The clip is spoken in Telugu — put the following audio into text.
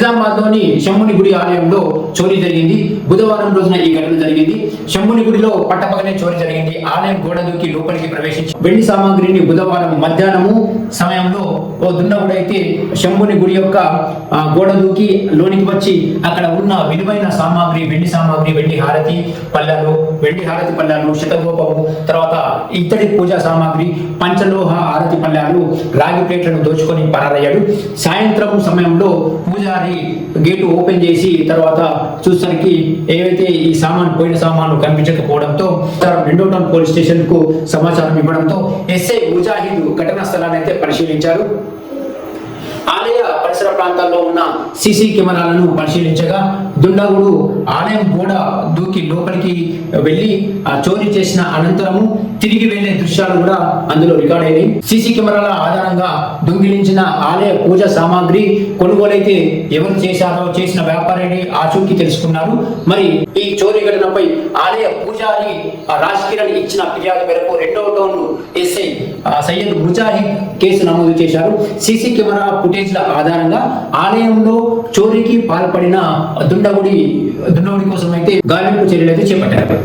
నిజామాబాద్ లోని శంభుని గుడి ఆలయంలో చోరీ జరిగింది. బుధవారం రోజున ఈ ఘటన జరిగింది. శంభుని గుడిలో పట్టపగలే చోరీ జరిగింది. ఆలయం గోడ దూకి లోపలికి ప్రవేశించి వెండి సామాగ్రిని బుధవారం మధ్యాహ్నము సమయంలో ఓ దుండగుడైతే శంభుని గుడి యొక్క గోడ దూకి లోనికి వచ్చి అక్కడ ఉన్న విలువైన సామాగ్రి, వెండి హారతి పళ్ళాలు, శతగోపము, తర్వాత ఇత్తడి పూజా సామాగ్రి, పంచలోహ హారతి పళ్ళాలు, రాగి ప్లేట్లను దోచుకొని పరారయ్యాడు. సాయంత్రం సమయంలో పూజారి గేటు ఓపెన్ చేసి తర్వాత చూసరికి ఏవైతే ఈ పోయిన సామాను కనిపించకపోవడంతో రెండో టౌన్ పోలీస్ స్టేషన్ కు సమాచారం ఇవ్వడంతో ఎస్ఐ ముజాహిద్ ఘటనా స్థలాన్ని అయితే పరిశీలించారు. ఆలయ పరిసర ప్రాంతాల్లో ఉన్న సీసీ కెమెరాలను పరిశీలించగా దుండగుడు ఆలయం గోడ దూకి లోపలికి వెళ్లి చోరీ చేసిన అనంతరము తిరిగి వెళ్లే దృశ్యాలు కూడా అందులో రికార్డ్ అయినాయి. సీసీ కెమెరాల ఆధారంగా దొంగిలించిన ఆలయ పూజా సామాగ్రి కొనుగోలైతే ఎవరు చేసిన వ్యాపారిని ఆచూకీ తెలుసుకున్నారు. మరి ఈ చోరీ ఘటనపై ఆలయ పూజారి రాజ్ కిరణ్ ఇచ్చిన ఫిర్యాదు మేరకు రెండవ town SI Syed Mujahid case నమోదు చేశారు. సీసీ కెమెరా ఫుటేజ్ల ఆధారంగా ఆలయంలో చోరీకి పాల్పడిన దుండగుడి కోసం అయితే గాలింపు చర్యలు అయితే చేపట్టారు.